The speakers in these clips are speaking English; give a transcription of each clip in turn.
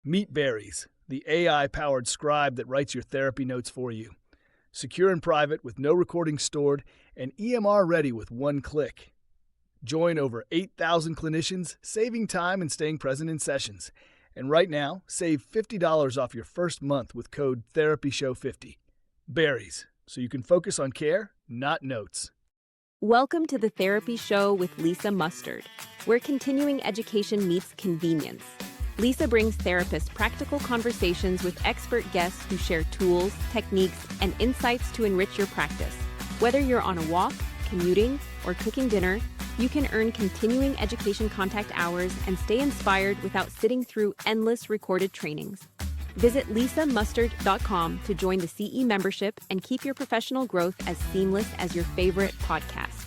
Meet Berries, the AI-powered scribe that writes your therapy notes for you. Secure and private with no recording stored and EMR ready with one click. Join over 8,000 clinicians, saving time and staying present in sessions. And right now, save $50 off your first month with code TherapyShow50. Berries, so you can focus on care, not notes. Welcome to the Therapy Show with Lisa Mustard, where continuing education meets convenience. Lisa brings therapists practical conversations with expert guests who share tools, techniques, and insights to enrich your practice. Whether you're on a walk, commuting, or cooking dinner, you can earn continuing education contact hours and stay inspired without sitting through endless recorded trainings. Visit lisamustard.com to join the CE membership and keep your professional growth as seamless as your favorite podcast.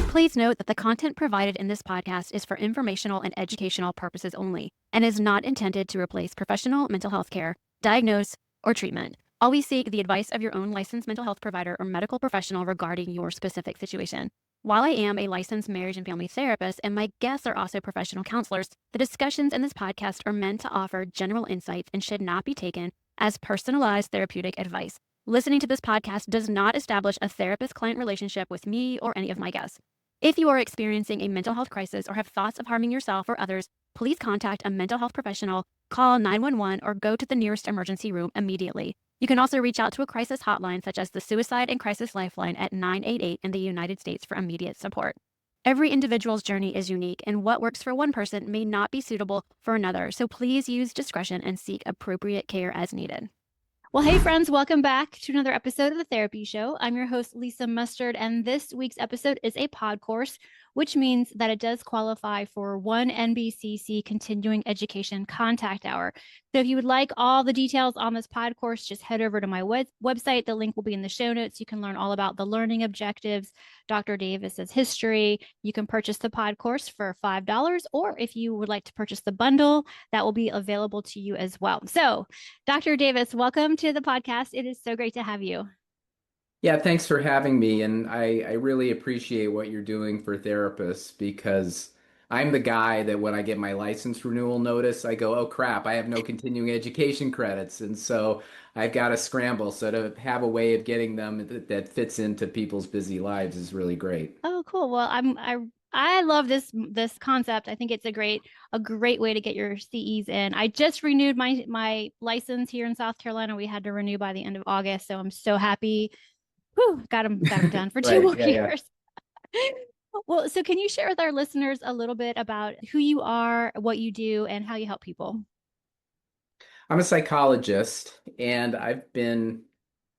Please note that the content provided in this podcast is for informational and educational purposes only and is not intended to replace professional mental health care, diagnose, or treatment. Always seek the advice of your own licensed mental health provider or medical professional regarding your specific situation. While I am a licensed marriage and family therapist and my guests are also professional counselors, the discussions in this podcast are meant to offer general insights and should not be taken as personalized therapeutic advice. Listening to this podcast does not establish a therapist-client relationship with me or any of my guests. If you are experiencing a mental health crisis or have thoughts of harming yourself or others, please contact a mental health professional, call 911, or go to the nearest emergency room immediately. You can also reach out to a crisis hotline such as the Suicide and Crisis Lifeline at 988 in the United States for immediate support. Every individual's journey is unique, and what works for one person may not be suitable for another, so please use discretion and seek appropriate care as needed. Well, hey friends, welcome back to another episode of the Therapy Show. I'm your host, Lisa Mustard, and this week's episode is a pod course, which means that it does qualify for one NBCC continuing education contact hour. So if you would like all the details on this pod course, just head over to my website. The link will be in the show notes. You can learn all about the learning objectives, Dr. Davis's history. You can purchase the pod course for $5, or if you would like to purchase the bundle, that will be available to you as well. So Dr. Davis, welcome to the podcast. It is so great to have you. Yeah, thanks for having me. And I really appreciate what you're doing for therapists, because I'm the guy that when I get my license renewal notice, I go, oh crap, I have no continuing education credits. And so I've got to scramble. So to have a way of getting them that fits into people's busy lives is really great. Oh, cool. Well, I love this concept. I think it's a great way to get your CEs in. I just renewed my license here in South Carolina. We had to renew by the end of August, so I'm so happy. Whew, got them done for 2 more years. Well, so can you share with our listeners a little bit about who you are, what you do, and how you help people? I'm a psychologist, and I've been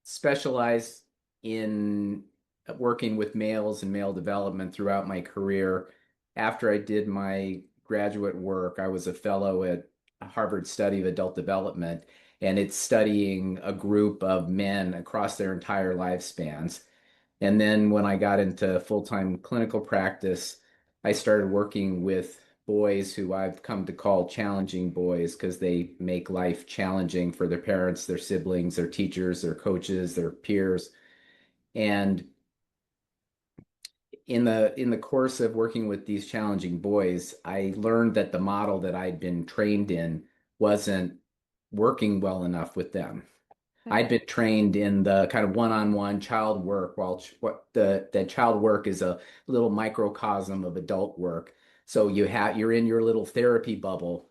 specialized in working with males and male development throughout my career. After I did my graduate work, I was a fellow at Harvard Study of Adult Development, and it's studying a group of men across their entire lifespans. And then when I got into full-time clinical practice, I started working with boys who I've come to call challenging boys, because they make life challenging for their parents, their siblings, their teachers, their coaches, their peers. And in the course of working with these challenging boys, I learned that the model that I'd been trained in wasn't working well enough with them. I'd been trained in the kind of one-on-one child work, while what the child work is a little microcosm of adult work. So you're in your little therapy bubble,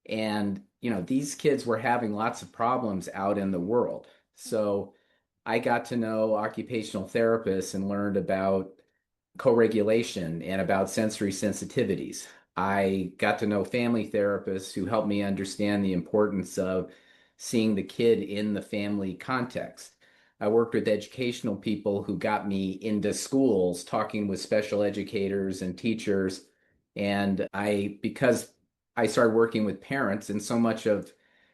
and these kids were having lots of problems out in the world. So I got to know occupational therapists and learned about co-regulation and about sensory sensitivities. I got to know family therapists who helped me understand the importance of seeing the kid in the family context. I worked with educational people who got me into schools, talking with special educators and teachers. And because I started working with parents, and so much of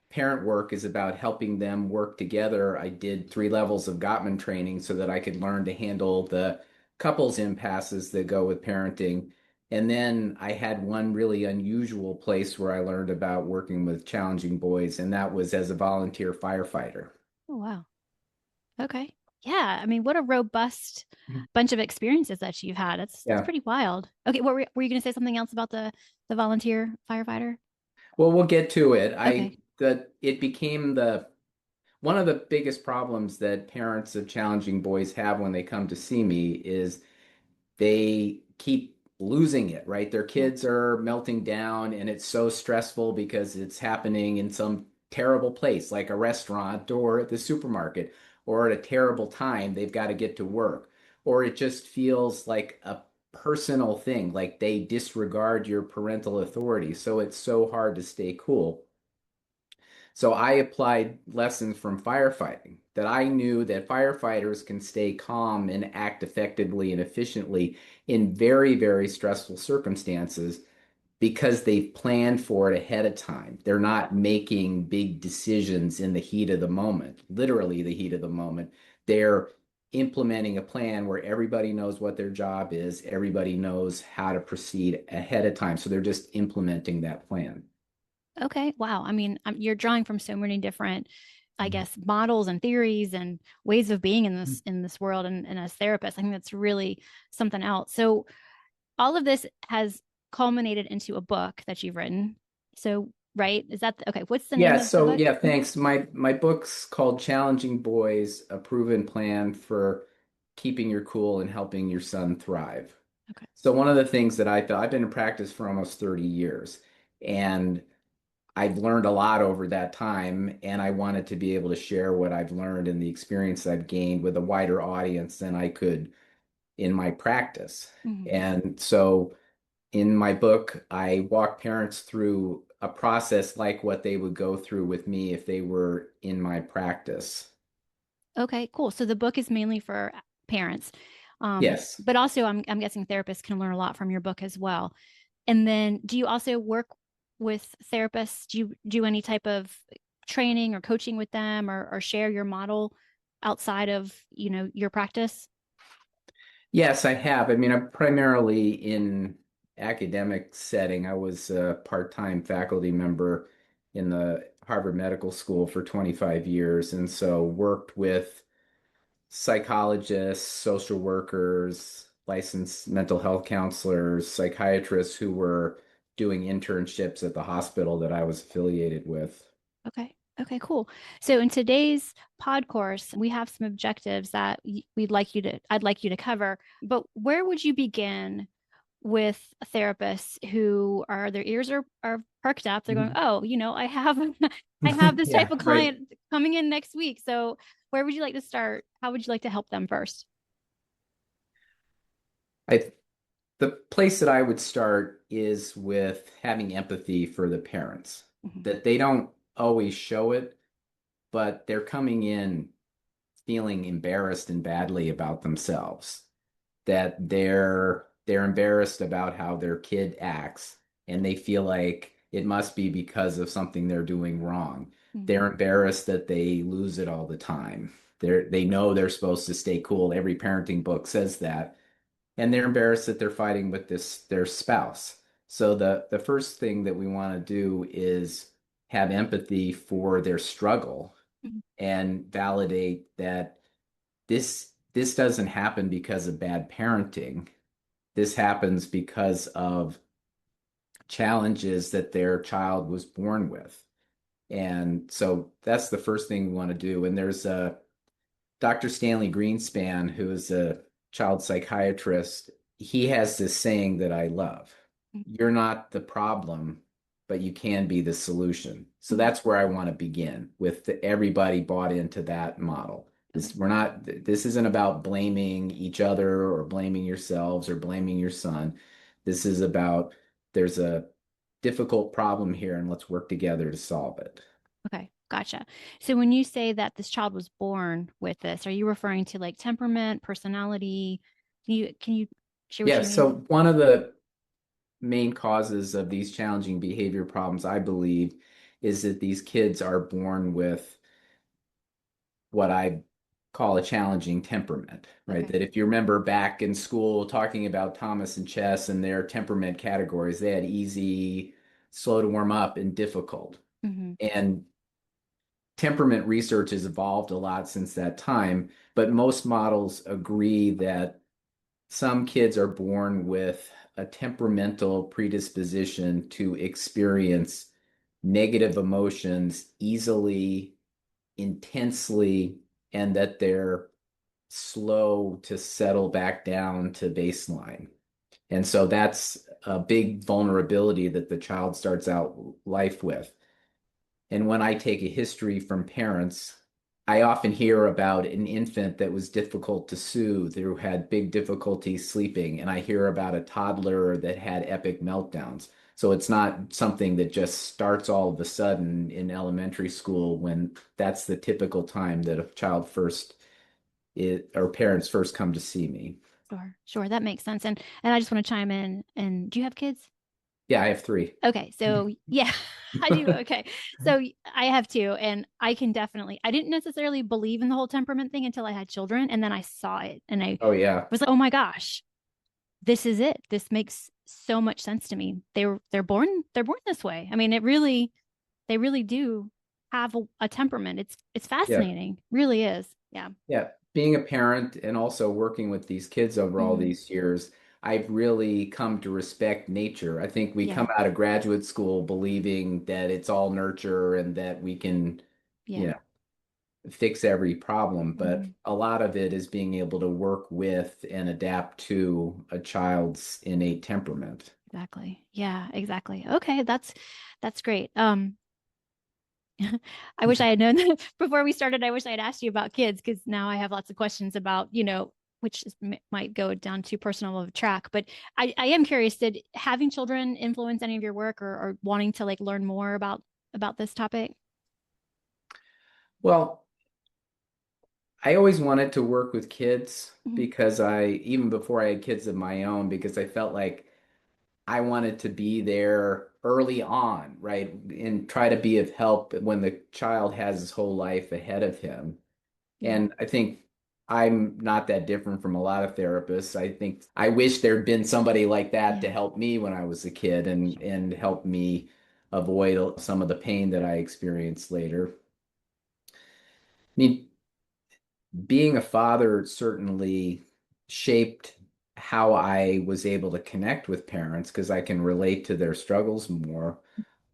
parent work is about helping them work together, I did 3 levels of Gottman training so that I could learn to handle the couples impasses that go with parenting. And then I had one really unusual place where I learned about working with challenging boys, and that was as a volunteer firefighter. Oh, wow. Okay. Yeah, I mean, what a robust Mhm. bunch of experiences that you've had. That's Yeah. pretty wild. Okay, what were you going to say something else about the volunteer firefighter? Well, we'll get to it. Okay. It became the one of the biggest problems that parents of challenging boys have when they come to see me is they keep losing it, right? Their Yeah. kids are melting down and it's so stressful because it's happening in some terrible place like a restaurant or at the supermarket or at a terrible time they've got to get to work. Or it just feels like a personal thing, like they disregard your parental authority. So it's so hard to stay cool. So I applied lessons from firefighting that I knew that firefighters can stay calm and act effectively and efficiently in very, very stressful circumstances because they've planned for it ahead of time. They're not making big decisions in the heat of the moment, literally the heat of the moment. They're implementing a plan where everybody knows what their job is, everybody knows how to proceed ahead of time. So they're just implementing that plan. Okay. Wow. I mean, you're drawing from so many different, I guess, models and theories and ways of being in this world. And as therapists, I think that's really something else. So all of this has culminated into a book that you've written. So, right? Is that okay? What's the name Yeah, of the so book? yeah, thanks. My book's called Challenging Boys, A Proven Plan for Keeping Your Cool and Helping Your Son Thrive. Okay. So one of the things that I felt, I've been in practice for almost 30 years, and I've learned a lot over that time, and I wanted to be able to share what I've learned and the experience I've gained with a wider audience than I could in my practice. Mhm. And so in my book, I walk parents through a process like what they would go through with me if they were in my practice. Okay, cool. So the book is mainly for parents. Yes. But also I'm guessing therapists can learn a lot from your book as well. And then do you also work with therapists? Do you do any type of training or coaching with them or share your model outside of, your practice? Yes, I have. I mean, I'm primarily in academic setting. I was a part-time faculty member in the Harvard Medical School for 25 years, and so worked with psychologists, social workers, licensed mental health counselors, psychiatrists who were doing internships at the hospital that I was affiliated with. Okay. Okay, cool. So in today's pod course, we have some objectives that I'd like you to cover, but where would you begin with therapists who are their ears are perked up. They're going, Mhm. oh, I have I have this type Yeah, of right. client coming in next week. So where would you like to start? How would you like to help them first? I The place that I would start is with having empathy for the parents, Mhm. that they don't always show it, but they're coming in feeling embarrassed and badly about themselves, that they're embarrassed about how their kid acts and they feel like it must be because of something they're doing wrong. Mhm. They're embarrassed that they lose it all the time. They know they're supposed to stay cool. Every parenting book says that, and they're embarrassed that they're fighting with their spouse. So the first thing that we want to do is have empathy for their struggle Mhm. and validate that this doesn't happen because of bad parenting. This happens because of challenges that their child was born with. And so that's the first thing we want to do. And there's a Dr. Stanley Greenspan, who is a child psychiatrist. He has this saying that I love. You're not the problem, but you can be the solution. So Mhm. that's where I want to begin with everybody bought into that model. Okay. This isn't about blaming each other or blaming yourselves or blaming your son. This is about there's a difficult problem here and let's work together to solve it. Okay. Gotcha. So when you say that this child was born with this, are you referring to like temperament, personality? Can you share what Yeah, you so mean? one of the main causes of these challenging behavior problems, I believe, is that these kids are born with what I call a challenging temperament, right? Okay. That if you remember back in school talking about Thomas and Chess and their temperament categories, they had easy, slow to warm up, and difficult. Hmm. And temperament research has evolved a lot since that time, but most models agree that some kids are born with a temperamental predisposition to experience negative emotions easily, intensely, and that they're slow to settle back down to baseline. And so that's a big vulnerability that the child starts out life with. And when I take a history from parents, I often hear about an infant that was difficult to soothe, who had big difficulty sleeping, and I hear about a toddler that had epic meltdowns. So it's not something that just starts all of a sudden in elementary school when that's the typical time that a child first or parents first come to see me. Sure, that makes sense. And I just want to chime in. And do you have kids? Yeah, I have three. Okay, so yeah, I do. Okay, so I have two, and I can definitely. I didn't necessarily believe in the whole temperament thing until I had children, and then I saw it, and I Oh, yeah. was like, oh my gosh, this is it. This makes so much sense to me. They're born this way. I mean, they really do have a temperament. It's Yeah. fascinating, really is. Yeah. Yeah, being a parent and also working with these kids over all Hmm. these years, I've really come to respect nature. I think we Yeah. come out of graduate school believing that it's all nurture and that we can, you Yeah. know, fix every problem, but Hmm. a lot of it is being able to work with and adapt to a child's innate temperament. Exactly. Yeah, exactly. Okay, that's great. I wish I had known that before we started. I wish I had asked you about kids because now I have lots of questions about, which might go down too personal of a track. But I am curious, did having children influence any of your work or wanting to like learn more about this topic? Well, I always wanted to work with kids Mhm. because even before I had kids of my own, because I felt like I wanted to be there early on, right? And try to be of help when the child has his whole life ahead of him. Yeah. And I think I'm not that different from a lot of therapists. I think I wish there'd been somebody like that to Yeah. help me when I was a kid and help me avoid some of the pain that I experienced later. I mean, being a father certainly shaped how I was able to connect with parents because I can relate to their struggles more.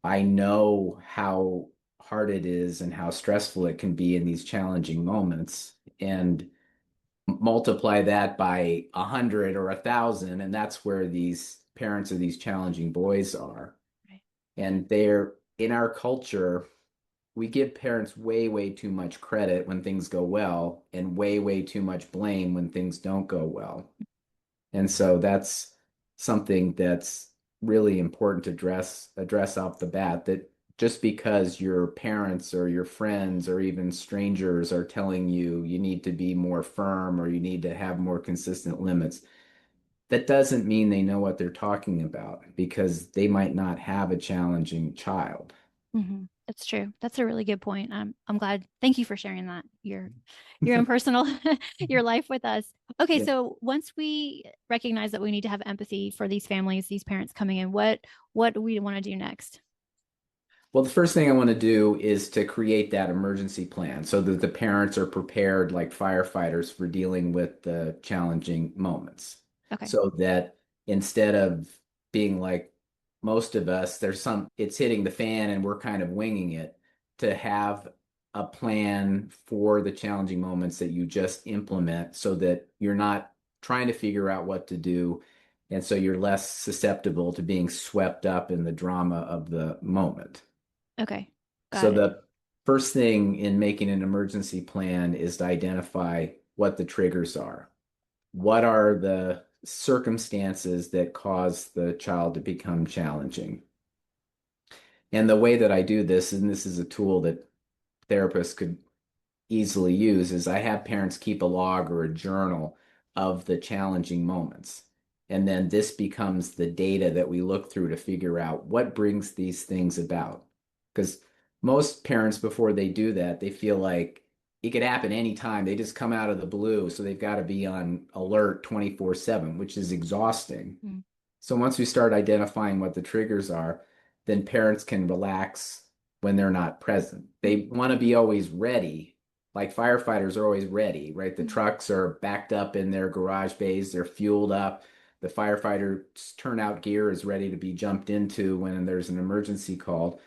I know how hard it is and how stressful it can be in these challenging moments, and multiply that by 100 or 1,000, and that's where these parents of these challenging boys are. Right. And they're in our culture, we give parents way, way too much credit when things go well, and way, way too much blame when things don't go well. And so that's something that's really important to address off the bat, that just because your parents or your friends or even strangers are telling you you need to be more firm or you need to have more consistent limits, that doesn't mean they know what they're talking about because they might not have a challenging child. That's true. That's a really good point. I'm glad. Thank you for sharing that. Your own personal your life with us. Okay, Yeah. so once we recognize that we need to have empathy for these families, these parents coming in, what do we want to do next? Well, the first thing I want to do is to create that emergency plan so that the parents are prepared like firefighters for dealing with the challenging moments. Okay. So that instead of being like most of us, it's hitting the fan and we're kind of winging it, to have a plan for the challenging moments that you just implement so that you're not trying to figure out what to do. And so you're less susceptible to being swept up in the drama of the moment. Okay. So Got it. the first thing in making an emergency plan is to identify what the triggers are. What are the circumstances that cause the child to become challenging? And the way that I do this, and this is a tool that therapists could easily use, is I have parents keep a log or a journal of the challenging moments. And then this becomes the data that we look through to figure out what brings these things about. Because most parents, before they do that, they feel like it could happen anytime. They just come out of the blue. So they've got to be on alert 24/7, which is exhausting. So once we start identifying what the triggers are, then parents can relax when they're not present. They want to be always ready, like firefighters are always ready, right? The trucks are backed up in their garage bays, they're fueled up. The firefighter's turnout gear is ready to be jumped into when there's an emergency called,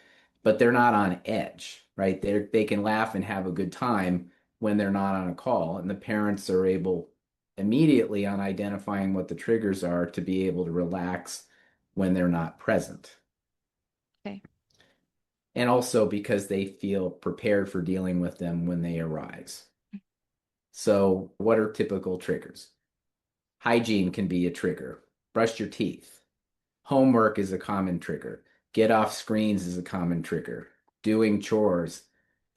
but they're not on edge, right? They can laugh and have a good time when they're not on a call, and the parents are able immediately on identifying what the triggers are to be able to relax when they're not present. Okay. And also because they feel prepared for dealing with them when they arise. So, what are typical triggers? Hygiene can be a trigger. Brush your teeth. Homework is a common trigger. Get off screens is a common trigger. Doing chores.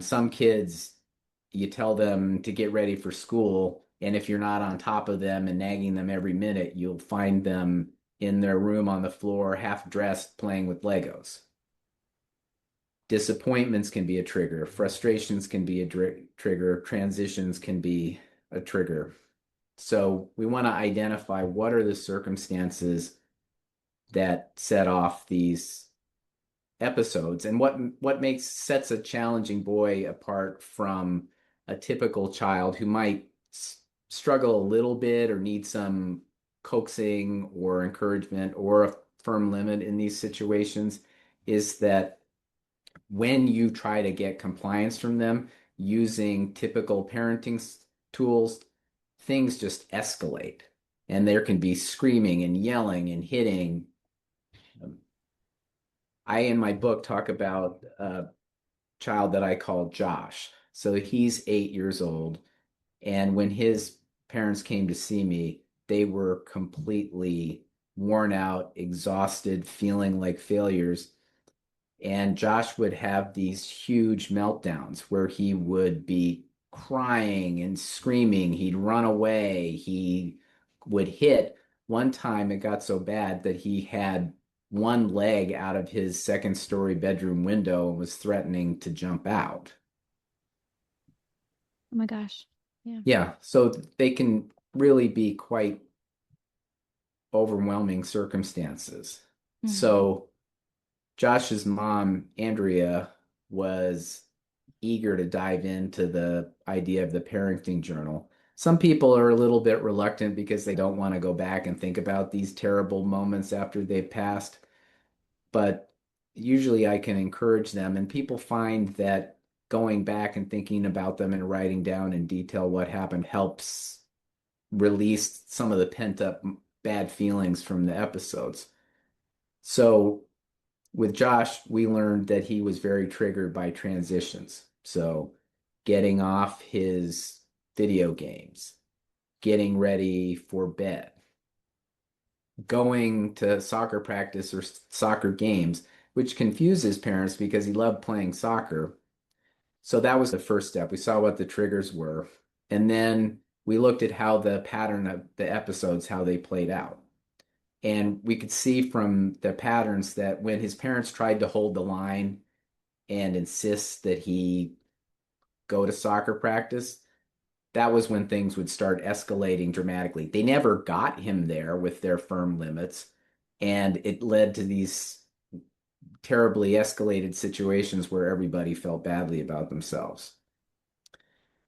Some kids, you tell them to get ready for school, and if you're not on top of them and nagging them every minute, you'll find them in their room on the floor, half dressed, playing with Legos. Disappointments can be a trigger. Frustrations can be a trigger. Transitions can be a trigger. So we want to identify what are the circumstances that set off these episodes, and what sets a challenging boy apart from a typical child who might struggle a little bit or need some coaxing or encouragement or a firm limit in these situations is that when you try to get compliance from them using typical parenting tools, things just escalate. And there can be screaming and yelling and hitting. I, in my book, talk about a child that I call Josh. So he's 8 years old. And when his parents came to see me, they were completely worn out, exhausted, feeling like failures. And Josh would have these huge meltdowns where he would be crying and screaming. He'd run away. He would hit. One time it got so bad that he had one leg out of his second-story bedroom window and was threatening to jump out. Oh my gosh. Yeah. Yeah, so they can really be quite overwhelming circumstances. So Josh's mom, Andrea, was eager to dive into the idea of the parenting journal. Some people are a little bit reluctant because they don't want to go back and think about these terrible moments after they've passed. But usually I can encourage them, and people find that going back and thinking about them and writing down in detail what happened helps release some of the pent-up bad feelings from the episodes. So with Josh, we learned that he was very triggered by transitions. So getting off his video games, getting ready for bed, going to soccer practice or soccer games, which confuses parents because he loved playing soccer. So that was the first step. We saw what the triggers were. And then we looked at how the pattern of the episodes, how they played out. And we could see from the patterns that when his parents tried to hold the line and insist that he go to soccer practice, that was when things would start escalating dramatically. They never got him there with their firm limits, and it led to these terribly escalated situations where everybody felt badly about themselves.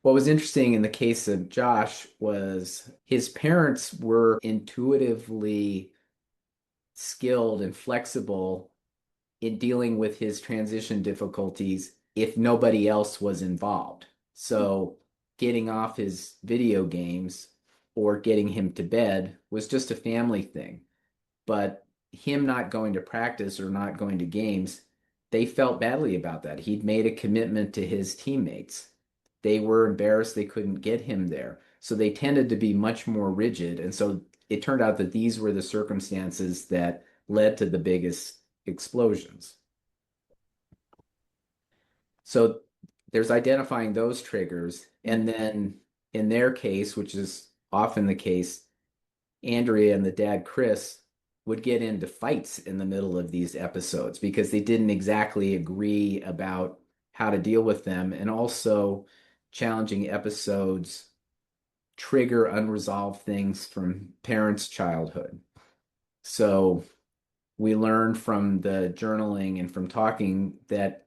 What was interesting in the case of Josh was his parents were intuitively skilled and flexible in dealing with his transition difficulties if nobody else was involved. So getting off his video games or getting him to bed was just a family thing. But him not going to practice or not going to games, they felt badly about that. He'd made a commitment to his teammates. They were embarrassed they couldn't get him there. So they tended to be much more rigid. And so it turned out that these were the circumstances that led to the biggest explosions. So there's identifying those triggers. And then in their case, which is often the case, Andrea and the dad, Chris, would get into fights in the middle of these episodes because they didn't exactly agree about how to deal with them. And also, challenging episodes trigger unresolved things from parents' childhood. So we learned from the journaling and from talking that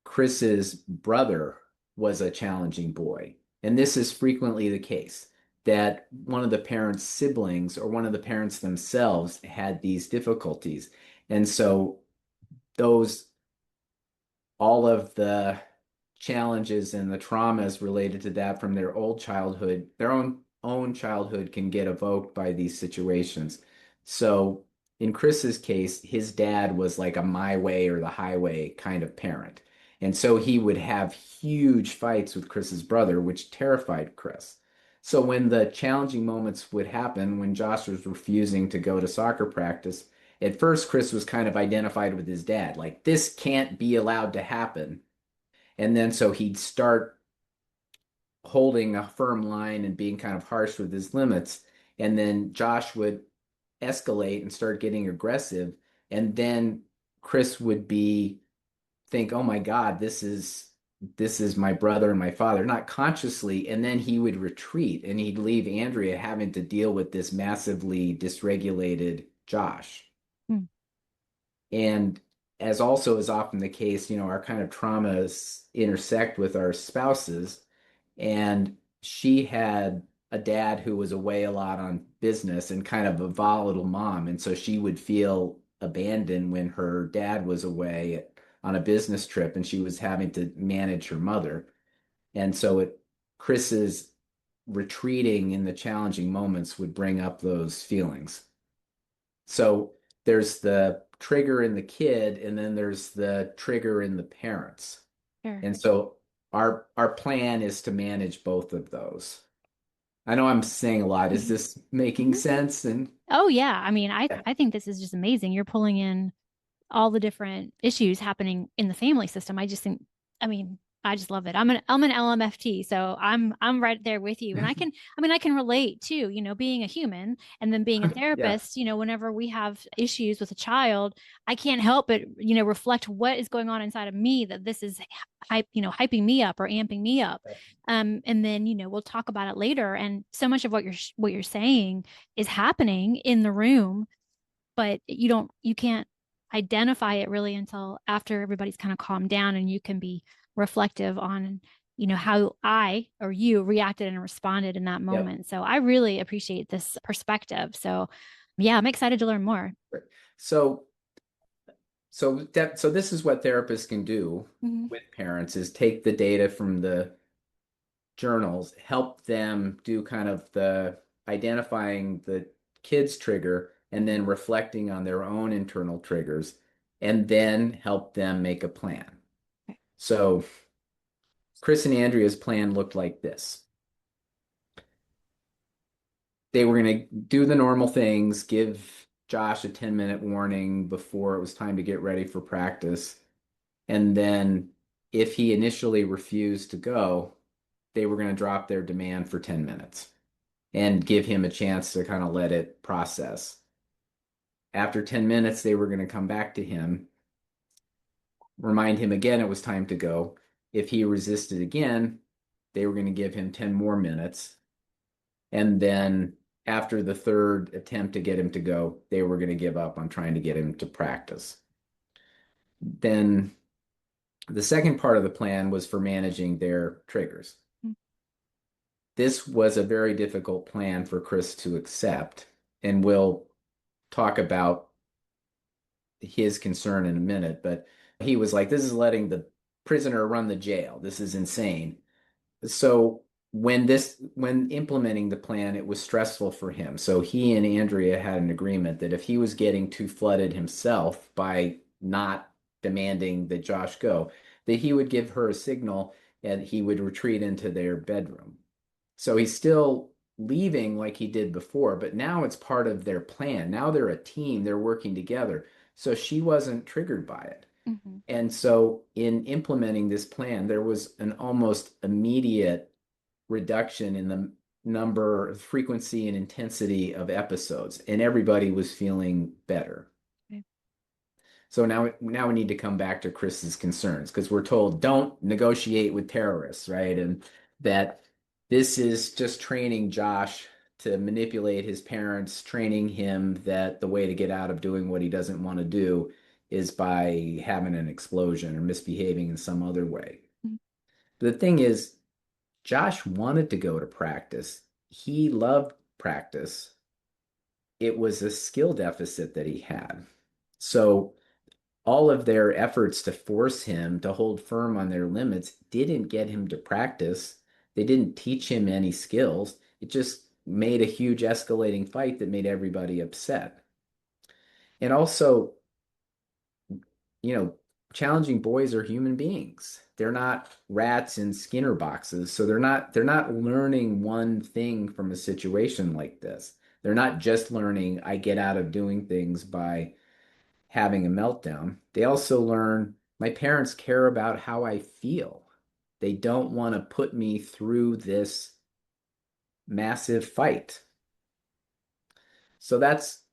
Chris's brother was a challenging boy. And this is frequently the case, that one of the parents' siblings or one of the parents themselves had these difficulties. And so those all of the challenges and the traumas related to that from their old childhood, their own childhood can get evoked by these situations. So in Chris's case, his dad was like a my way or the highway kind of parent. And so he would have huge fights with Chris's brother, which terrified Chris. So when the challenging moments would happen, when Josh was refusing to go to soccer practice, at first Chris was kind of identified with his dad, like this can't be allowed to happen. And then so he'd start holding a firm line and being kind of harsh with his limits. And then Josh would escalate and start getting aggressive. And then Chris would think, oh my God, this is my brother and my father, not consciously. And then he would retreat and he'd leave Andrea having to deal with this massively dysregulated Josh. Hmm. And as also is often the case, our kind of traumas intersect with our spouses. And she had a dad who was away a lot on business and kind of a volatile mom. And so she would feel abandoned when her dad was away on a business trip and she was having to manage her mother. And so Chris's retreating in the challenging moments would bring up those feelings. So there's the trigger in the kid, and then there's the trigger in the parents. Sure. And so our plan is to manage both of those. I know I'm saying a lot. Is this making sense? And Oh yeah. I mean, yeah, I think this is just amazing. You're pulling in all the different issues happening in the family system. I just think, I mean, I just love it. I'm an LMFT, so I'm right there with you. And I can relate too, being a human and then being a yeah, therapist, whenever we have issues with a child, I can't help but, reflect what is going on inside of me that this is hyping me up or amping me up. And then, we'll talk about it later. And so much of what you're saying is happening in the room, but you can't identify it really until after everybody's kind of calmed down and you can be reflective on how I or you reacted and responded in that yep. moment. So I really appreciate this perspective. So yeah, I'm excited to learn more. So this is what therapists can do Mm-hmm. with parents is take the data from the journals, help them do kind of the identifying the kid's trigger and then reflecting on their own internal triggers, and then help them make a plan. So Chris and Andrea's plan looked like this. They were going to do the normal things, give Josh a 10-minute warning before it was time to get ready for practice. And then if he initially refused to go, they were going to drop their demand for 10 minutes and give him a chance to kind of let it process. After 10 minutes, they were going to come back to him, remind him again it was time to go. If he resisted again, they were going to give him 10 more minutes. And then after the third attempt to get him to go, they were going to give up on trying to get him to practice. Then the second part of the plan was for managing their triggers. This was a very difficult plan for Chris to accept, and we'll talk about his concern in a minute, but he was like, this is letting the prisoner run the jail. This is insane. So when implementing the plan, it was stressful for him. So he and Andrea had an agreement that if he was getting too flooded himself by not demanding that Josh go, that he would give her a signal and he would retreat into their bedroom. So he's still leaving like he did before, but now it's part of their plan. Now they're a team, they're working together. So she wasn't triggered by it. Mm-hmm. And so in implementing this plan, there was an almost immediate reduction in the number, frequency, and intensity of episodes, and everybody was feeling better. Okay. So now we need to come back to Chris's concerns because we're told don't negotiate with terrorists, right? And that this is just training Josh to manipulate his parents, training him that the way to get out of doing what he doesn't want to do is by having an explosion or misbehaving in some other way. Mhm. The thing is, Josh wanted to go to practice. He loved practice. It was a skill deficit that he had. So all of their efforts to force him to hold firm on their limits didn't get him to practice. They didn't teach him any skills. It just made a huge escalating fight that made everybody upset. And also, you know, challenging boys are human beings. They're not rats in Skinner boxes. So they're not learning one thing from a situation like this. They're not just learning I get out of doing things by having a meltdown. They also learn my parents care about how I feel. They don't want to put me through this massive fight. So that's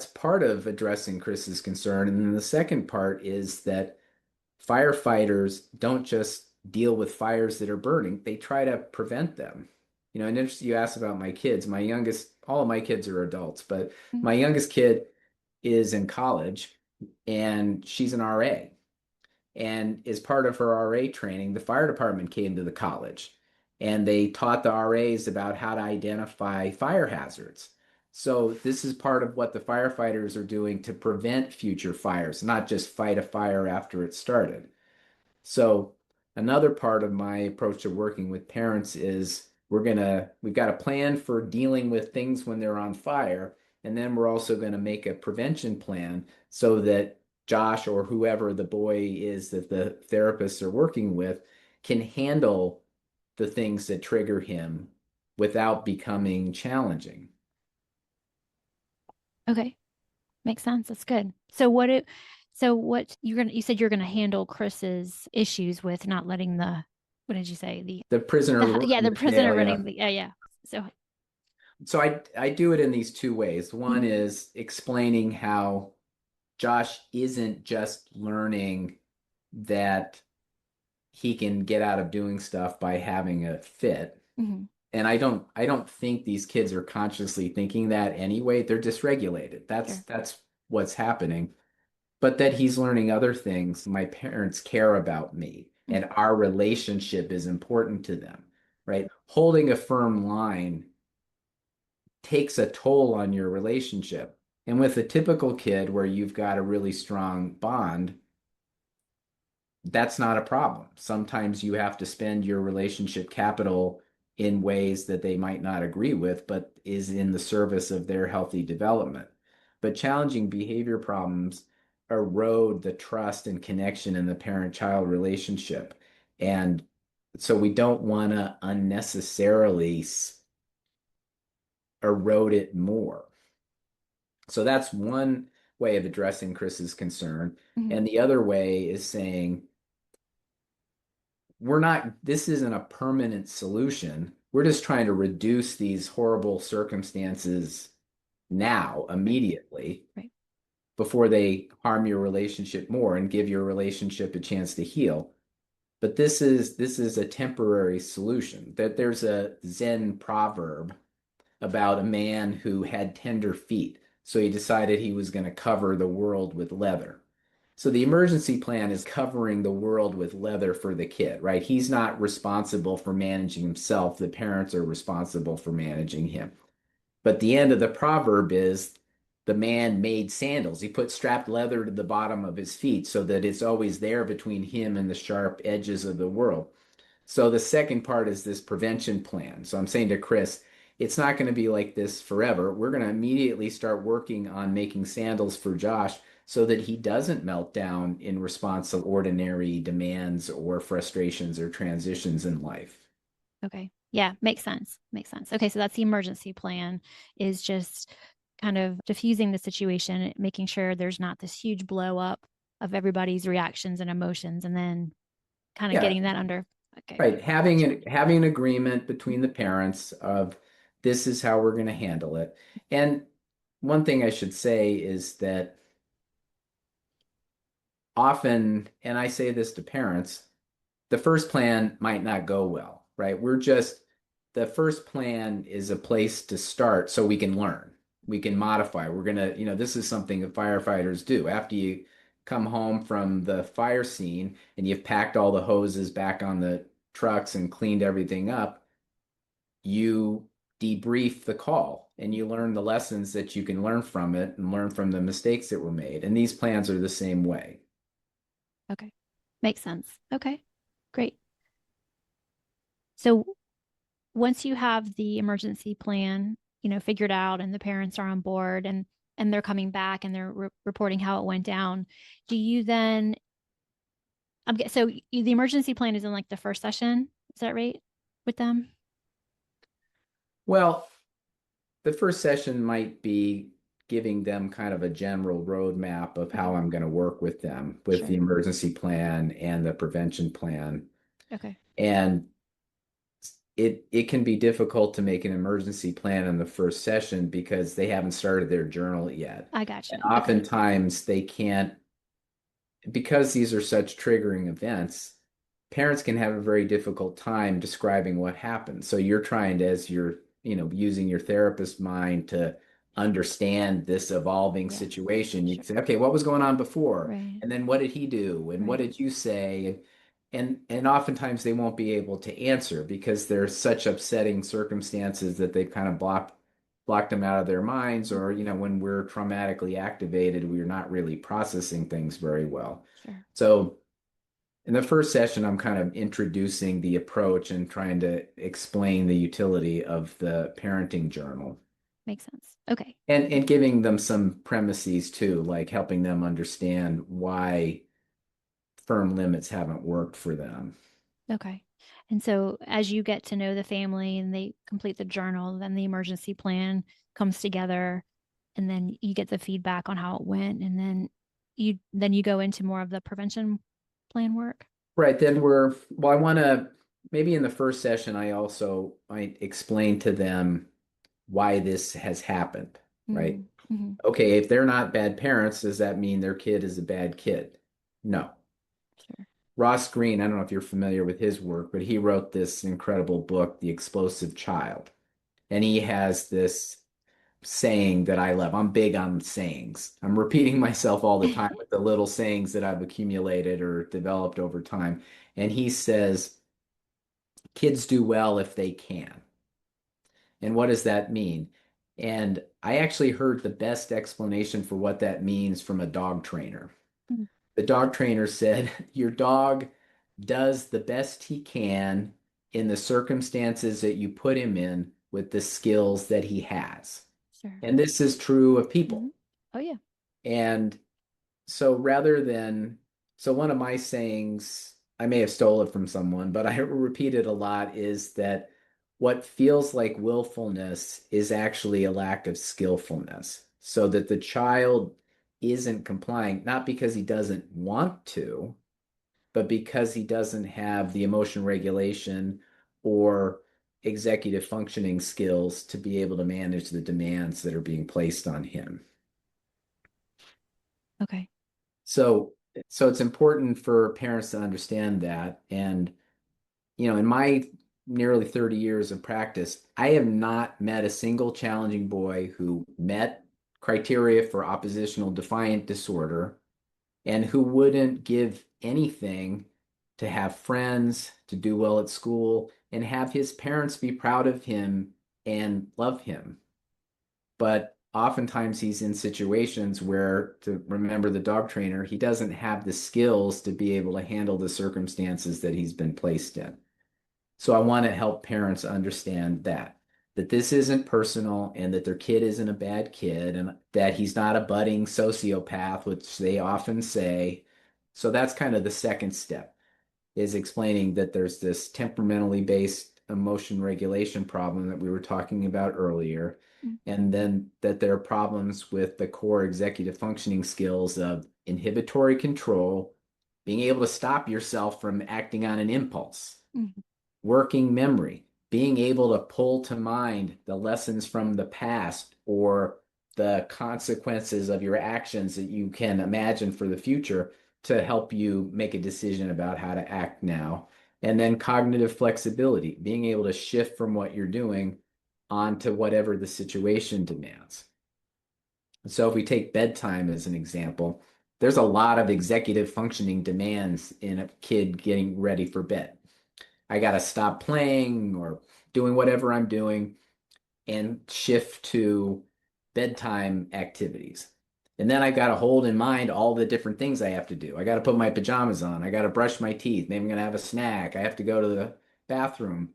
part of addressing Chris's concern. And then the second part is that firefighters don't just deal with fires that are burning, they try to prevent them. And interesting you asked about my kids. My youngest, all of my kids are adults, but Mhm. my youngest kid is in college and she's an RA. And as part of her RA training, the fire department came to the college and they taught the RAs about how to identify fire hazards. So this is part of what the firefighters are doing to prevent future fires, not just fight a fire after it started. So another part of my approach to working with parents is we've got a plan for dealing with things when they're on fire, and then we're also going to make a prevention plan so that Josh or whoever the boy is that the therapists are working with can handle the things that trigger him without becoming challenging. Okay. Makes sense. That's good. So what you said you're gonna handle Chris's issues with not letting what did you say? The prisoner Yeah, running the the prisoner jail, yeah. running yeah. So So I do it in these two ways. One mhm, is explaining how Josh isn't just learning that he can get out of doing stuff by having a fit. mhm, And I don't think these kids are consciously thinking that anyway. They're dysregulated. That's sure. that's what's happening. But that he's learning other things. My parents care about me Mhm. and our relationship is important to them, right? Holding a firm line takes a toll on your relationship. And with a typical kid where you've got a really strong bond, that's not a problem. Sometimes you have to spend your relationship capital in ways that they might not agree with, but is in the service of their healthy development. But challenging behavior problems erode the trust and connection in the parent-child relationship. And so we don't want to unnecessarily erode it more. So that's one way of addressing Chris's concern. Mhm. And the other way is saying, this isn't a permanent solution. We're just trying to reduce these horrible circumstances now, Right. immediately, Right. before they harm your relationship more and give your relationship a chance to heal. But this is a temporary solution. That there's a Zen proverb about a man who had tender feet. So he decided he was going to cover the world with leather. So the emergency plan is covering the world with leather for the kid, right? He's not responsible for managing himself. The parents are responsible for managing him. But the end of the proverb is the man made sandals. He put strapped leather to the bottom of his feet so that it's always there between him and the sharp edges of the world. So the second part is this prevention plan. So I'm saying to Chris, it's not going to be like this forever. We're going to immediately start working on making sandals for Josh so that he doesn't melt down in response to ordinary demands or frustrations or transitions in life. Okay. Yeah, makes sense. Makes sense. Okay, so that's the emergency plan is just kind of diffusing the situation, making sure there's not this huge blow up of everybody's reactions and emotions, and then kind of Yeah, getting that under. Okay. right. Having Gotcha. an agreement between the parents of this is how we're going to handle it. And one thing I should say is that often, and I say this to parents, the first plan might not go well, right? The first plan is a place to start so we can learn. We can modify. We're going to, this is something that firefighters do. After you come home from the fire scene and you've packed all the hoses back on the trucks and cleaned everything up, you debrief the call and you learn the lessons that you can learn from it and learn from the mistakes that were made. And these plans are the same way. Okay. Makes sense. Okay. Great. So once you have the emergency plan, figured out and the parents are on board and they're coming back and they're reporting how it went down, do you then so the emergency plan is in like the first session, is that right, with them? Well, the first session might be giving them kind of a general roadmap of how I'm going to work with them with the Sure. emergency plan and the prevention plan. Okay. And it can be difficult to make an emergency plan in the first session because they haven't started their journal yet. I gotcha. And Okay. oftentimes they can't, because these are such triggering events, parents can have a very difficult time describing what happened. So you're trying to, as you're, using your therapist mind to understand this evolving Yeah. situation, you Sure. can say, okay, what was going on before? Right. And then what did he do? And what Right. did you say? And oftentimes they won't be able to answer because there's such upsetting circumstances that they've kind of blocked them out of their minds, or when we're traumatically activated, we're not really processing things very well. Sure. So in the first session, I'm kind of introducing the approach and trying to explain the utility of the parenting journal. Makes sense. Okay. And giving them some premises too, like helping them understand why firm limits haven't worked for them. Okay. And so as you get to know the family and they complete the journal, then the emergency plan comes together and then you get the feedback on how it went. And then you go into more of the prevention plan work. Right. I want to, maybe in the first session, I explain to them why this has happened, right? Mm-hmm. Okay, if they're not bad parents, does that mean their kid is a bad kid? No. Sure. Ross Greene, I don't know if you're familiar with his work, but he wrote this incredible book, The Explosive Child. And he has this saying that I love. I'm big on sayings. I'm repeating myself all the time with the little sayings that I've accumulated or developed over time. And he says, kids do well if they can. And what does that mean? And I actually heard the best explanation for what that means from a dog trainer. Mm-hmm. The dog trainer said, your dog does the best he can in the circumstances that you put him in with the skills that he has. Sure. And this is true of people. Mm-hmm. Oh, yeah. And so so one of my sayings, I may have stole it from someone, but I repeat it a lot, is that what feels like willfulness is actually a lack of skillfulness. So that the child isn't complying, not because he doesn't want to, but because he doesn't have the emotion regulation or executive functioning skills to be able to manage the demands that are being placed on him. Okay. So it's important for parents to understand that. And, in my nearly 30 years of practice, I have not met a single challenging boy who met criteria for oppositional defiant disorder and who wouldn't give anything to have friends, to do well at school, and have his parents be proud of him and love him. But oftentimes he's in situations where, to remember the dog trainer, he doesn't have the skills to be able to handle the circumstances that he's been placed in. So I want to help parents understand that this isn't personal and that their kid isn't a bad kid and that he's not a budding sociopath, which they often say. So that's kind of the second step, is explaining that there's this temperamentally based emotion regulation problem that we were talking about earlier. Mm-hmm. And then that there are problems with the core executive functioning skills of inhibitory control, being able to stop yourself from acting on an impulse, Mm-hmm. working memory, being able to pull to mind the lessons from the past or the consequences of your actions that you can imagine for the future to help you make a decision about how to act now. And then cognitive flexibility, being able to shift from what you're doing onto whatever the situation demands. So if we take bedtime as an example, there's a lot of executive functioning demands in a kid getting ready for bed. I got to stop playing or doing whatever I'm doing and shift to bedtime activities. And then I got to hold in mind all the different things I have to do. I got to put my pajamas on. I got to brush my teeth. Maybe I'm going to have a snack. I have to go to the bathroom.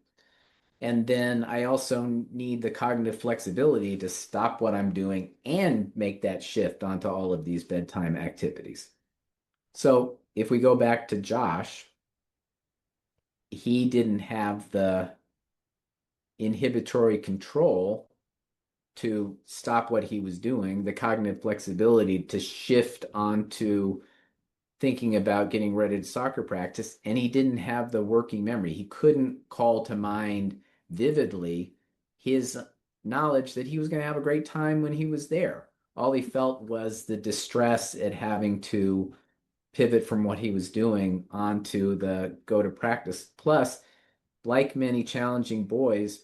And then I also need the cognitive flexibility to stop what I'm doing and make that shift onto all of these bedtime activities. So if we go back to Josh, he didn't have the inhibitory control to stop what he was doing, the cognitive flexibility to shift onto thinking about getting ready to soccer practice, and he didn't have the working memory. He couldn't call to mind vividly his knowledge that he was going to have a great time when he was there. All he felt was the distress at having to pivot from what he was doing onto the go to practice. Plus, like many challenging boys,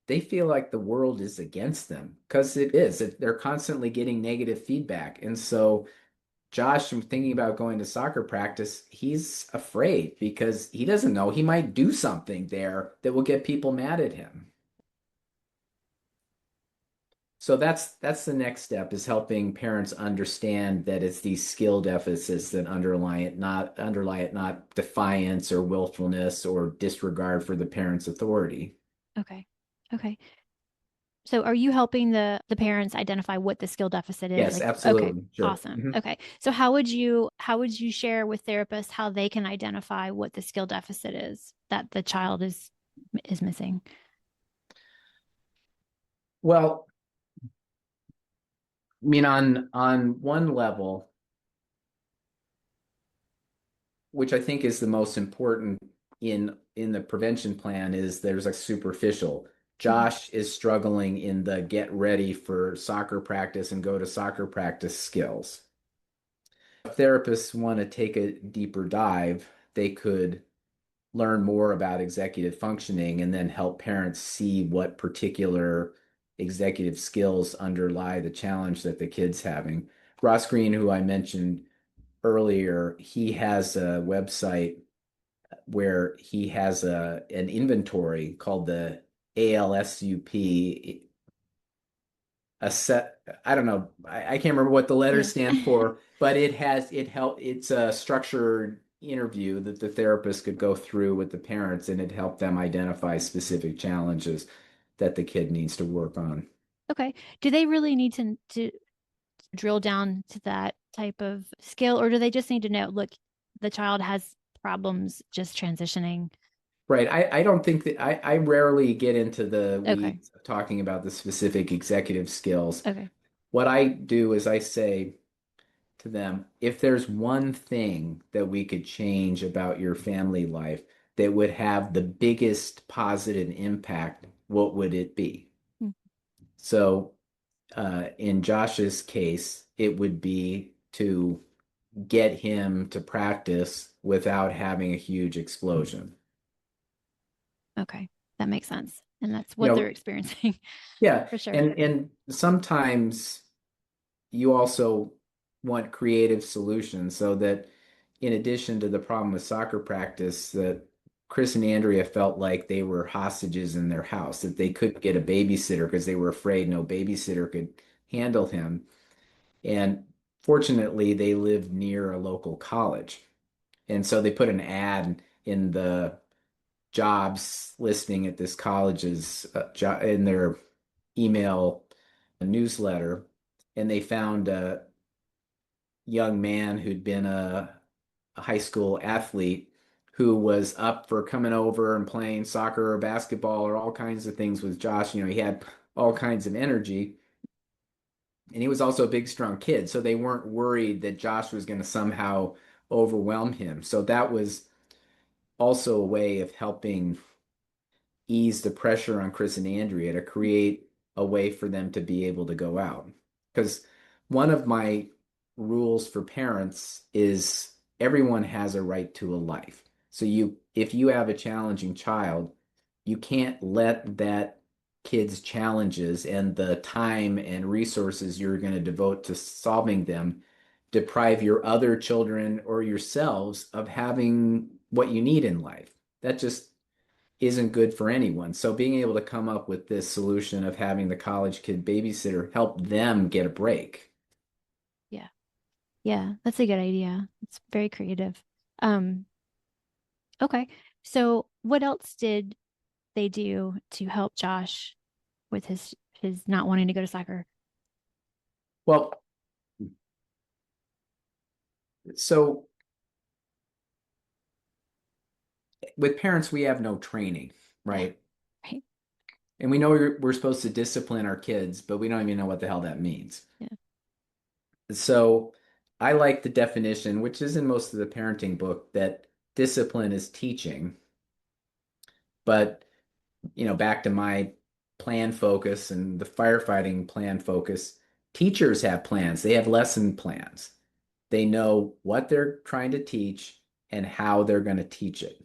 they feel like the world is against them because it is. They're constantly getting negative feedback. And so Josh, from thinking about going to soccer practice, he's afraid because he doesn't know he might do something there that will get people mad at him. So that's the next step, is helping parents understand that it's these skill deficits that underlie it, not defiance or willfulness or disregard for the parent's authority. Okay. Okay. So are you helping the parents identify what the skill deficit is? Yes, Like, absolutely. okay, Sure. awesome. Mhm. Okay. So how would you share with therapists how they can identify what the skill deficit is that the child is missing? Well, I mean, on one level, which I think is the most important in the prevention plan, is there's a superficial. Josh is struggling in the get ready for soccer practice and go to soccer practice skills. If therapists want to take a deeper dive, they could learn more about executive functioning and then help parents see what particular executive skills underlie the challenge that the kid's having. Ross Green, who I mentioned earlier, he has a website where he has an inventory called the ALSUP, a set. I don't know. I can't remember what the letters stand for, but it's a structured interview that the therapist could go through with the parents, and it helped them identify specific challenges that the kid needs to work on. Okay. Do they really need to drill down to that type of skill, or do they just need to know, look, the child has problems just transitioning? Right. I don't think that I rarely get into the Okay. weeds of talking about the specific executive skills. Okay. What I do is I say to them, if there's one thing that we could change about your family life that would have the biggest positive impact, what would it be? Mm. So, in Josh's case, it would be to get him to practice without having a huge explosion. Okay. That makes sense. And that's You what they're know, experiencing yeah, for sure. and sometimes you also want creative solutions so that in addition to the problem with soccer practice, that Chris and Andrea felt like they were hostages in their house, that they couldn't get a babysitter because they were afraid no babysitter could handle him. And fortunately, they lived near a local college. And so they put an ad in the jobs listing at this college's in their email newsletter, and they found a young man who'd been a high school athlete who was up for coming over and playing soccer or basketball or all kinds of things with Josh. He had all kinds of energy. And he was also a big, strong kid. So they weren't worried that Josh was going to somehow overwhelm him. So that was also a way of helping ease the pressure on Chris and Andrea to create a way for them to be able to go out. Because one of my rules for parents is everyone has a right to a life. So if you have a challenging child, you can't let that kid's challenges and the time and resources you're going to devote to solving them deprive your other children or yourselves of having what you need in life. That just isn't good for anyone. So being able to come up with this solution of having the college kid babysitter help them get a break. Yeah. Yeah, that's a good idea. It's very creative. Um, okay. So what else did they do to help Josh with his not wanting to go to soccer? Well, so with parents, we have no training, right? Right. And we know we're supposed to discipline our kids, but we don't even know what the hell that means. Yeah. So I like the definition, which is in most of the parenting book, that discipline is teaching. But, back to my plan focus and the firefighting plan focus, teachers have plans. They have lesson plans. They know what they're trying to teach and how they're going to teach it.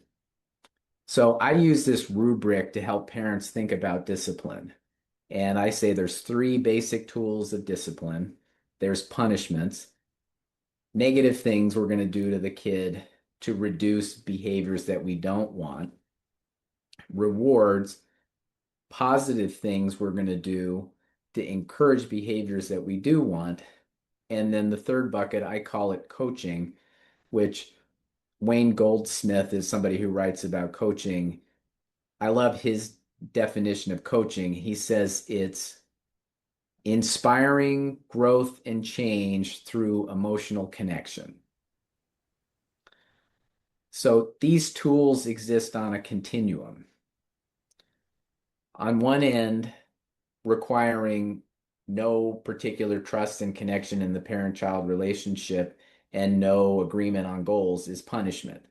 So I use this rubric to help parents think about discipline. And I say there's three basic tools of discipline. There's punishments, negative things we're going to do to the kid to reduce behaviors that we don't want, rewards, positive things we're going to do to encourage behaviors that we do want. And then the third bucket, I call it coaching, which Wayne Goldsmith is somebody who writes about coaching. I love his definition of coaching. He says it's inspiring growth and change through emotional connection. So these tools exist on a continuum. On one end, requiring no particular trust and connection in the parent-child relationship and no agreement on goals is punishment.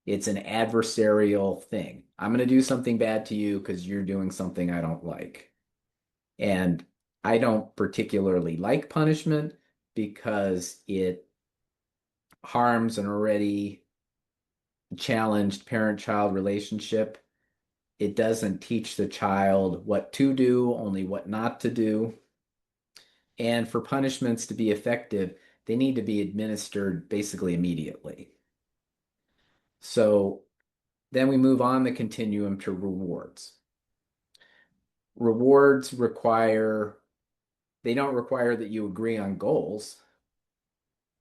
It's an adversarial thing. I'm going to do something bad to you because you're doing something I don't like. And I don't particularly like punishment because it harms an already challenged parent-child relationship. It doesn't teach the child what to do, only what not to do. And for punishments to be effective, they need to be administered basically immediately. So then we move on the continuum to rewards. Rewards they don't require that you agree on goals.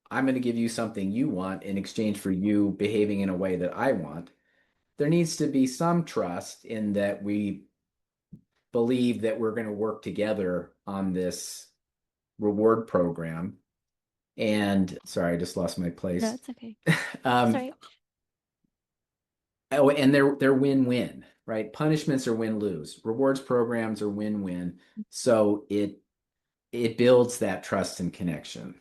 I'm going to give you something you want in exchange for you behaving in a way that I want. There needs to be some trust in that we believe that we're going to work together on this reward program. And sorry, I just lost my place. That's okay. Sorry. Oh, and they're win-win, right? Punishments are win-lose. Rewards programs are win-win. So it builds that trust and connection.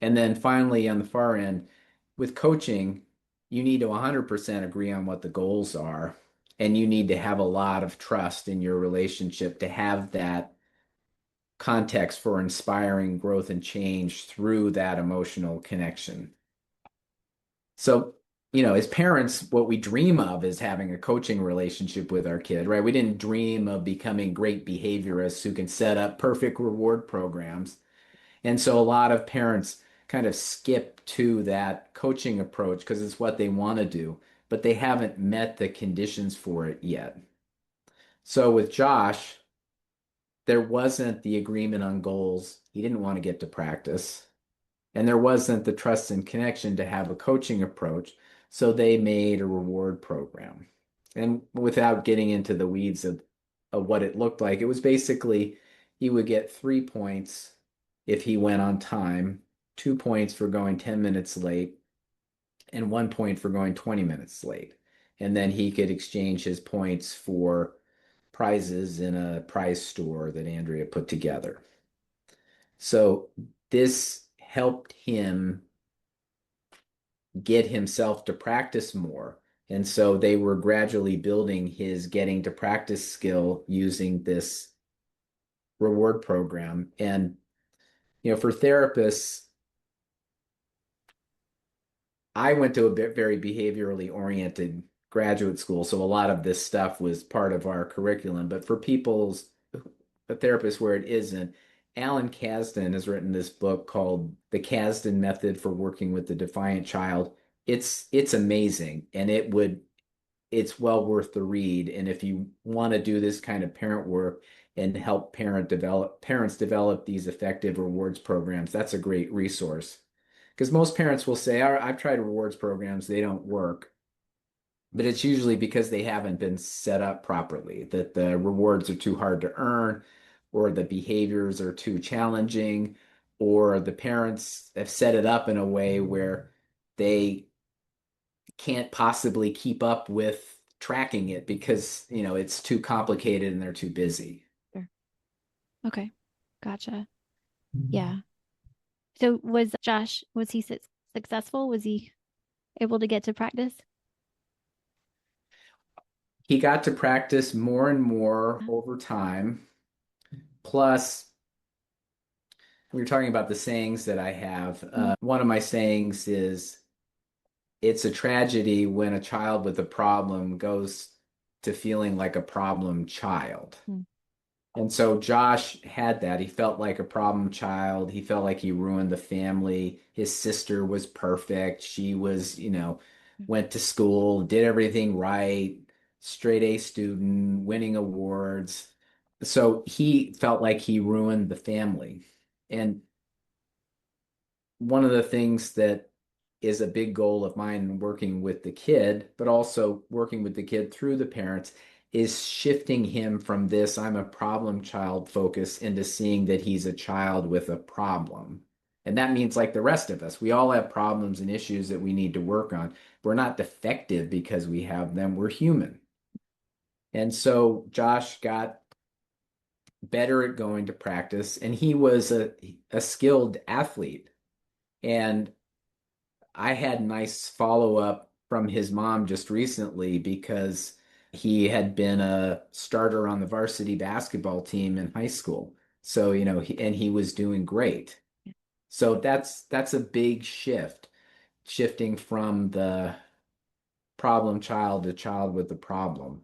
And then finally, on the far end, with coaching, you need to 100% agree on what the goals are, and you need to have a lot of trust in your relationship to have that context for inspiring growth and change through that emotional connection. So, as parents, what we dream of is having a coaching relationship with our kid, right? We didn't dream of becoming great behaviorists who can set up perfect reward programs. And so a lot of parents kind of skip to that coaching approach because it's what they want to do, but they haven't met the conditions for it yet. So with Josh, there wasn't the agreement on goals. He didn't want to get to practice. And there wasn't the trust and connection to have a coaching approach. So they made a reward program. And without getting into the weeds of what it looked like, it was basically he would get 3 points if he went on time, 2 points for going 10 minutes late, and 1 point for going 20 minutes late. And then he could exchange his points for prizes in a prize store that Andrea put together. So this helped him get himself to practice more. And so they were gradually building his getting to practice skill using this reward program. And, for therapists, I went to a very behaviorally oriented graduate school. So a lot of this stuff was part of our curriculum. But for a therapist where it isn't, Alan Kasdan has written this book called The Kasdan Method for Working with the Defiant Child. It's amazing, and it's well worth the read. And if you want to do this kind of parent work and help parents develop these effective rewards programs, that's a great resource. Because most parents will say, I've tried rewards programs, they don't work. But it's usually because they haven't been set up properly, that the rewards are too hard to earn, or the behaviors are too challenging, or the parents have set it up in a way where they can't possibly keep up with tracking it because, it's too complicated and they're too busy. Sure. Okay. Gotcha. Yeah. So was Josh, was he successful? Was he able to get to practice? He got to practice more and more over time. Plus, we were talking about the sayings that I have. One of my sayings is, it's a tragedy when a child with a problem goes to feeling like a problem child. Mm. And so Josh had that. He felt like a problem child. He felt like he ruined the family. His sister was perfect. She was, went to school, did everything right, straight A student, winning awards. So he felt like he ruined the family. And one of the things that is a big goal of mine working with the kid, but also working with the kid through the parents, is shifting him from this I'm a problem child focus into seeing that he's a child with a problem. And that means, like the rest of us, we all have problems and issues that we need to work on. We're not defective because we have them, we're human. And so Josh got better at going to practice, and he was a skilled athlete. And I had nice follow up from his mom just recently because he had been a starter on the varsity basketball team in high school. So, and he was doing great. So that's a big shift, shifting from the problem child to child with the problem.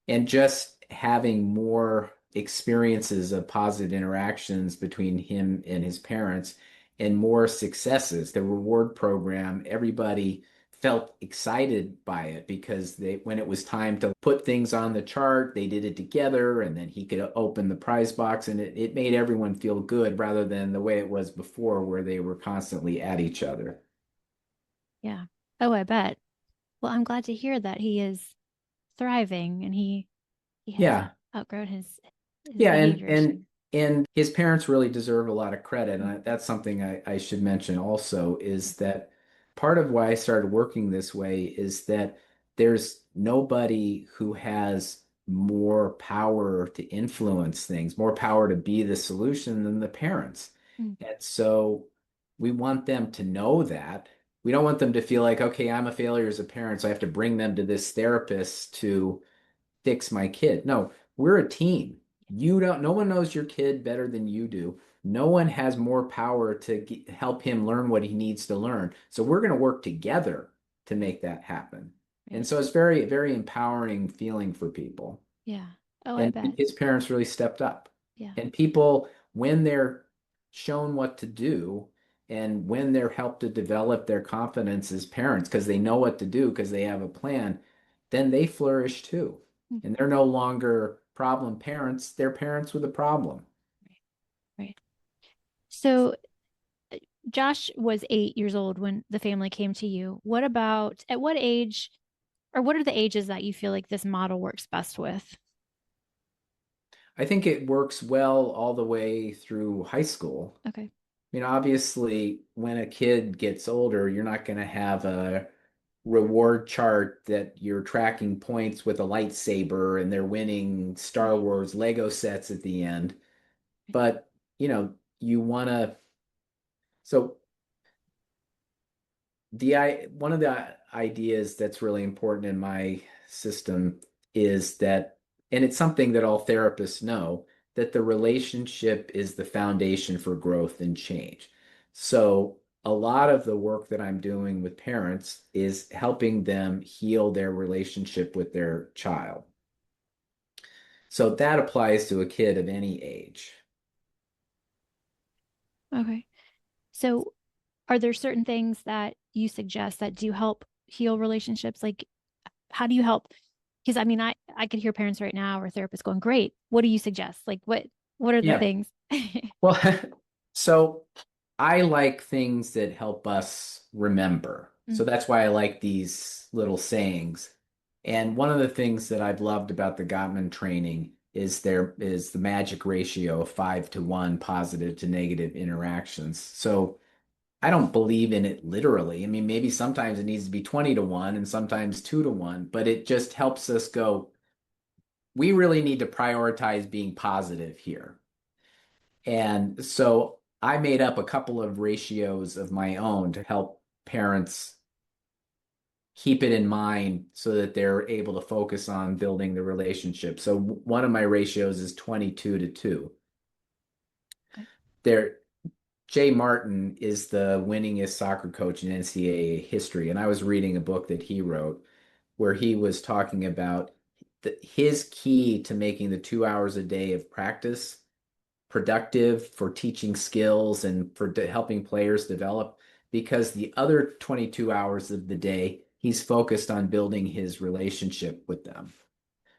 And just having more experiences of positive interactions between him and his parents and more successes. The reward program, everybody felt excited by it because when it was time to put things on the chart, they did it together, and then he could open the prize box, and it made everyone feel good rather than the way it was before where they were constantly at each other. Yeah. Oh, I bet. Well, I'm glad to hear that he is thriving and he has Yeah. outgrown his Yeah, behaviors. and his parents really deserve a lot of credit. And that's something I should mention also, is that part of why I started working this way is that there's nobody who has more power to influence things, more power to be the solution than the parents. Mm. And so we want them to know that. We don't want them to feel like, okay, I'm a failure as a parent, so I have to bring them to this therapist to fix my kid. No, we're a team. No one knows your kid better than you do. No one has more power to help him learn what he needs to learn. So we're going to work together to make that happen. Right. And so it's very, very empowering feeling for people. Yeah. Oh, I And bet. his parents really stepped up. Yeah. And people, when they're shown what to do, and when they're helped to develop their confidence as parents because they know what to do because they have a plan, then they flourish too. Mm. And they're no longer problem parents, they're parents with a problem. Right. So Josh was 8 years old when the family came to you. At what age, or what are the ages that you feel like this model works best with? I think it works well all the way through high school. Okay. Obviously, when a kid gets older, you're not going to have a reward chart that you're tracking points with a lightsaber and they're winning Star Wars Lego sets at the end. But, you want to. So one of the ideas that's really important in my system is that, and it's something that all therapists know, that the relationship is the foundation for growth and change. So a lot of the work that I'm doing with parents is helping them heal their relationship with their child. So that applies to a kid of any age. Okay. So are there certain things that you suggest that do help heal relationships? Like, how do you help? Because I mean, I could hear parents right now or therapists going, great. What do you suggest? Like, what are the Yeah. things? Well, so I like things that help us remember. So Mm, that's why I like these little sayings. And one of the things that I've loved about the Gottman training is there is the magic ratio of 5 to 1 positive to negative interactions. So I don't believe in it literally. I mean, maybe sometimes it needs to be 20 to 1 and sometimes 2 to 1, but it just helps us go, we really need to prioritize being positive here. And so I made up a couple of ratios of my own to help parents keep it in mind so that they're able to focus on building the relationship. So one of my ratios is 22 to 2. okay. There, Jay Martin is the winningest soccer coach in NCAA history. And I was reading a book that he wrote where he was talking about his key to making the 2 hours a day of practice productive for teaching skills and for helping players develop, because the other 22 hours of the day, he's focused on building his relationship with them.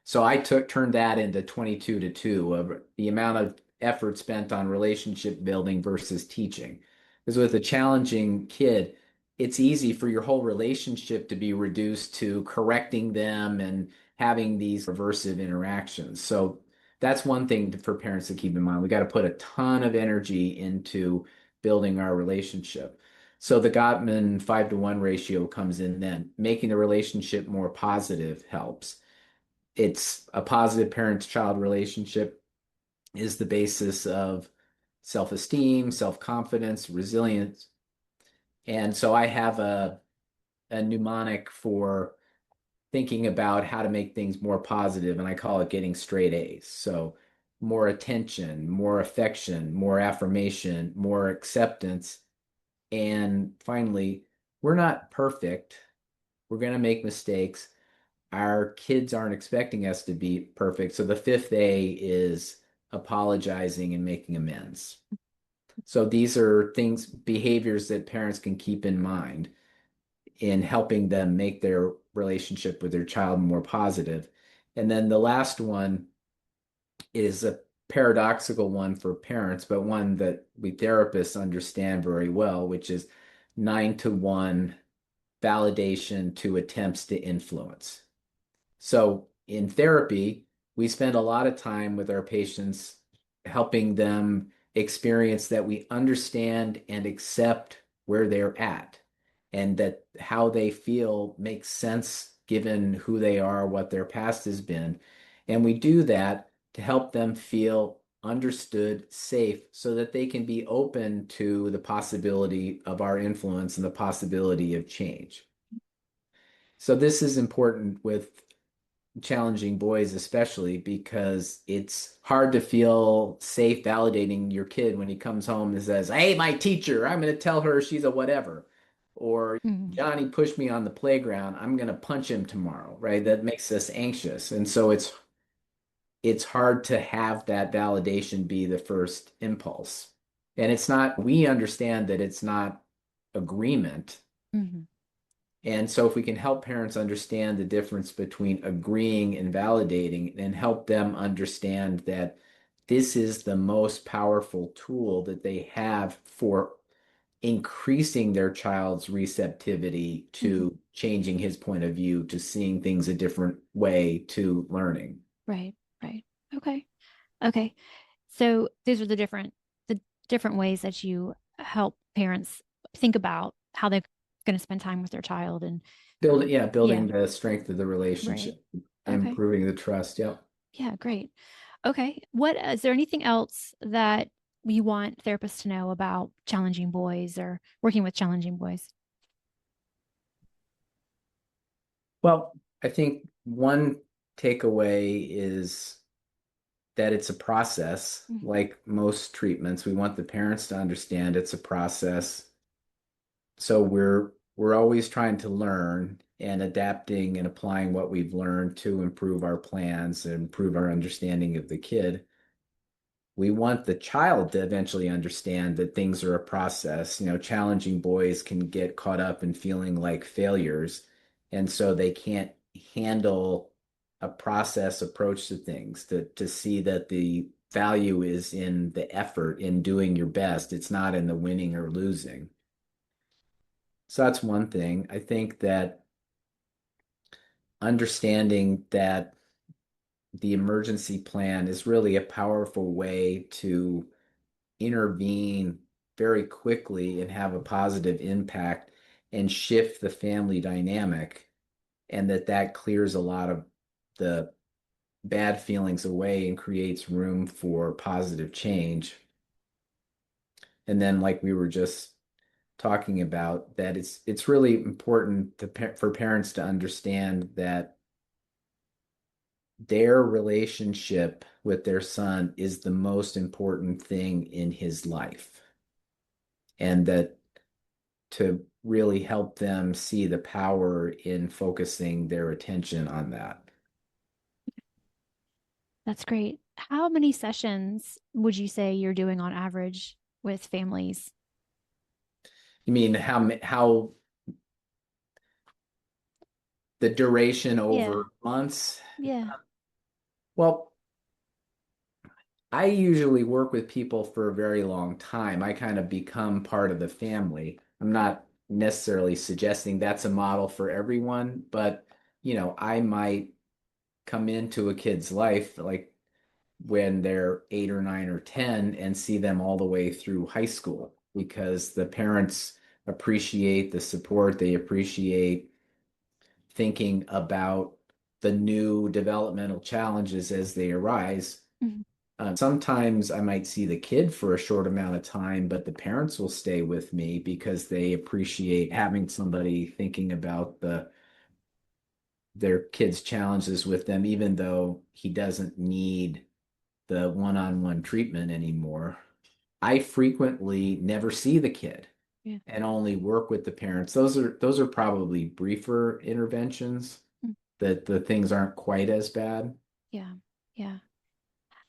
So I turned that into 22 to 2 of the amount of effort spent on relationship building versus teaching. Because with a challenging kid, it's easy for your whole relationship to be reduced to correcting them and having these aversive interactions. So that's one thing for parents to keep in mind. We got to put a ton of energy into building our relationship. So the Gottman 5 to 1 ratio comes in then. Making the relationship more positive helps. It's a positive parent-child relationship is the basis of self-esteem, self-confidence, resilience. And so I have a mnemonic for thinking about how to make things more positive, and I call it getting straight A's. So more attention, more affection, more affirmation, more acceptance. And finally, we're not perfect. We're going to make mistakes. Our kids aren't expecting us to be perfect. So the fifth A is apologizing and making amends. So these are things, behaviors that parents can keep in mind in helping them make their relationship with their child more positive. And then the last one is a paradoxical one for parents, but one that we therapists understand very well, which is 9 to 1 validation to attempts to influence. So in therapy, we spend a lot of time with our patients helping them experience that we understand and accept where they're at and that how they feel makes sense given who they are, what their past has been. And we do that to help them feel understood, safe, so that they can be open to the possibility of our influence and the possibility of change. So this is important with challenging boys, especially because it's hard to feel safe validating your kid when he comes home and says, "Hey, my teacher, I'm going to tell her she's a whatever." Or Mhm. Johnny pushed me on the playground, I'm going to punch him tomorrow, right? That makes us anxious. And so it's hard to have that validation be the first impulse. And it's not, we understand that it's not agreement. Mhm. And so, if we can help parents understand the difference between agreeing and validating, and help them understand that this is the most powerful tool that they have for increasing their child's receptivity Mhm. to changing his point of view, to seeing things a different way, to learning. Right. Right. Okay. Okay. So these are the different ways that you help parents think about how they're going to spend time with their child and Yeah, yeah, building the strength of the right. relationship, Okay. improving the trust. Yep. Yeah, great. Okay. What is there anything else that you want therapists to know about challenging boys or working with challenging boys? Well, I think one takeaway is that it's a process. Mhm. Like most treatments, we want the parents to understand it's a process. So we're always trying to learn and adapting and applying what we've learned to improve our plans and improve our understanding of the kid. we want the child to eventually understand that things are a process. Challenging boys can get caught up in feeling like failures, and so they can't handle a process approach to things, to see that the value is in the effort in doing your best. It's not in the winning or losing. So that's one thing. I think that understanding that the emergency plan is really a powerful way to intervene very quickly and have a positive impact and shift the family dynamic, and that clears a lot of the bad feelings away and creates room for positive change. And then, like we were just talking about, that it's really important for parents to understand that their relationship with their son is the most important thing in his life, and that to really help them see the power in focusing their attention on that. That's great. How many sessions would you say you're doing on average with families? You mean how the duration Yeah. over months? Yeah. Well, I usually work with people for a very long time. I kind of become part of the family. I'm not necessarily suggesting that's a model for everyone, but I might come into a kid's life like when they're 8 or 9 or 10 and see them all the way through high school, because the parents appreciate the support, they appreciate thinking about the new developmental challenges as they arise. Mhm. Sometimes I might see the kid for a short amount of time, but the parents will stay with me because they appreciate having somebody thinking about their kid's challenges with them, even though he doesn't need the one-on-one treatment anymore. I frequently never see the kid Yeah. and only work with the parents. Those are probably briefer interventions, Mm. that the things aren't quite as bad. Yeah. Yeah.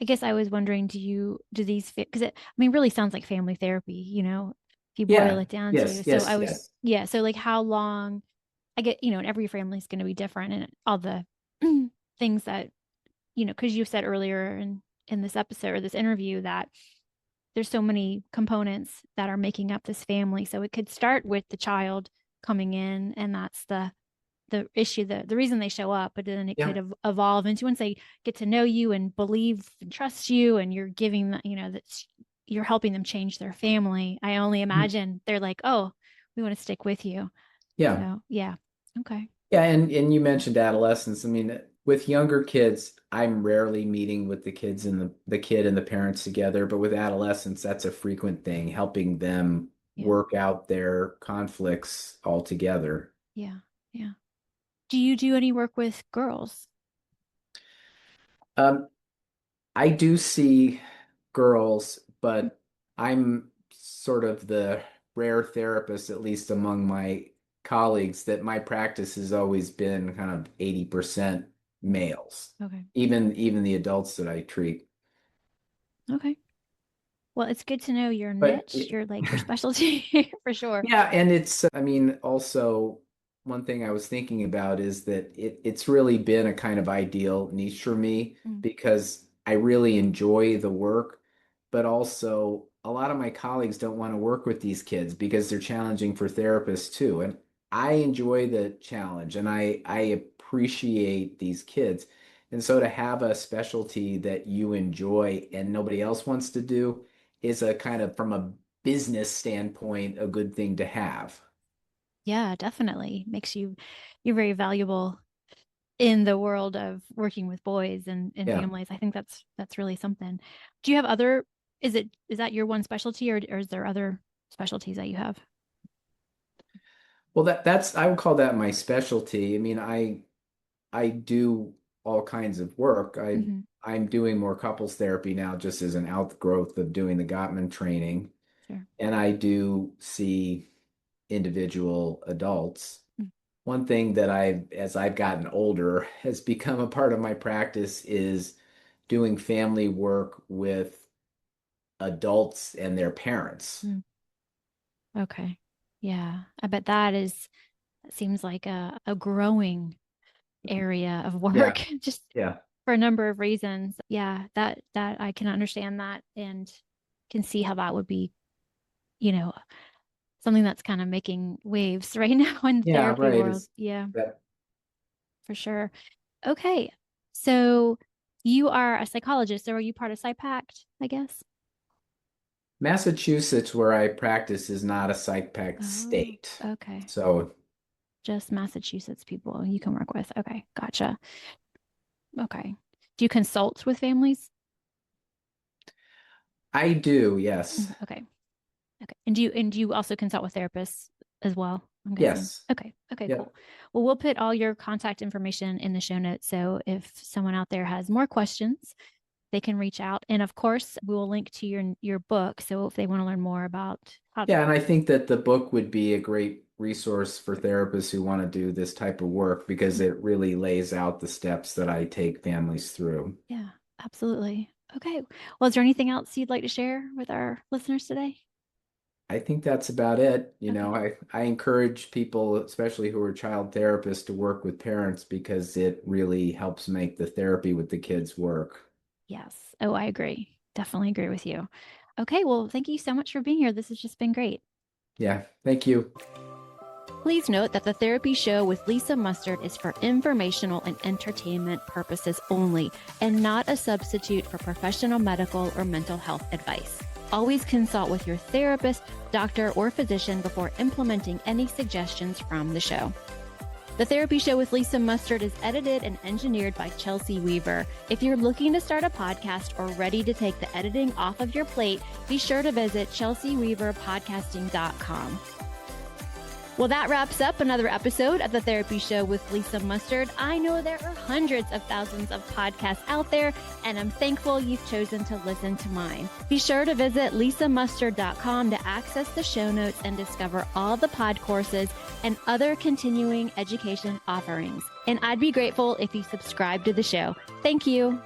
I guess I was wondering, do these fit? Because I mean, really sounds like family therapy, if you boil Yeah. it down Yes, to. So yes, I was, yes. yeah. So like how long, I get, and every family is going to be different and all the things that, because you said earlier in this episode or this interview that there's so many components that are making up this family. So it could start with the child coming in, and that's the issue, the reason they show up, but then it could Yeah. evolve into once they get to know you and believe and trust you, and you're giving that you're helping them change their family. I only Mhm. imagine they're like, oh, we want to stick with you. Yeah. So yeah. Okay. Yeah, and you mentioned adolescence. I mean, with younger kids, I'm rarely meeting with the kids and the kid and the parents together, but with adolescents, that's a frequent thing, helping them Yeah. work out their conflicts all together. Yeah. Yeah. Do you do any work with girls? Um, I do see girls, but I'm sort of the rare therapist, at least among my colleagues, that my practice has always been kind of 80% males, Okay. even the adults that I treat. Okay. Well, it's good to know your But niche, your specialty for sure. yeah, and I mean, also one thing I was thinking about is that it's really been a kind of ideal niche for me, Mm. because I really enjoy the work, but also a lot of my colleagues don't want to work with these kids because they're challenging for therapists too. And I enjoy the challenge, and I appreciate these kids. And so to have a specialty that you enjoy and nobody else wants to do is a kind of, from a business standpoint, a good thing to have. Yeah, definitely makes you're very valuable in the world of working with boys and Yeah. families. I think that's really something. Do you have other, is that your one specialty, or is there other specialties that you have? Well, that's I would call that my specialty. I mean, I do all kinds of work. Hmm. I'm doing more couples therapy now just as an outgrowth of doing the Gottman training. Sure. And I do see individual adults. Mm. One thing that as I've gotten older, has become a part of my practice is doing family work with adults and their parents. Okay. Yeah. I bet that seems like a growing area of work, Yeah. just Yeah. for a number of reasons. Yeah, that I can understand that and can see how that would be, you know, something that's kind of making waves right now in the Yeah, therapy right. world. Yeah, That for sure. Okay. So you are a psychologist, or are you part of PsyPact, I guess? Massachusetts, where I practice, is not a psych pact Oh, state. okay. So Just Massachusetts people you can work with. Okay, gotcha. Okay. Do you consult with families? I do, yes. Okay. Okay. And do you also consult with therapists as well, I'm guessing? Yes. Okay. Okay, Yep. cool. Well, we'll put all your contact information in the show notes. So if someone out there has more questions, they can reach out. And of course, we will link to your book. So if they want to learn more about how Yeah, and I think that the book would be a great resource for therapists who want to do this type of work because it really lays out the steps that I take families through. yeah, absolutely. Okay. Well, is there anything else you'd like to share with our listeners today? I think that's about it. Okay. I encourage people, especially who are child therapists, to work with parents because it really helps make the therapy with the kids work. Yes. Oh, I agree. Definitely agree with you. Okay. Well, thank you so much for being here. This has just been great. Yeah, thank you. Please note that the therapy show with Lisa Mustard is for informational and entertainment purposes only and not a substitute for professional medical or mental health advice. Always consult with your therapist, doctor, or physician before implementing any suggestions from the show. The Therapy Show with Lisa Mustard is edited and engineered by Chelsea Weaver. If you're looking to start a podcast or ready to take the editing off of your plate, be sure to visit chelseaweaverpodcasting.com. Well, that wraps up another episode of The Therapy Show with Lisa Mustard. I know there are hundreds of thousands of podcasts out there, and I'm thankful you've chosen to listen to mine. Be sure to visit lisamustard.com to access the show notes and discover all the Podcourses and other continuing education offerings. And I'd be grateful if you subscribe to the show. Thank you.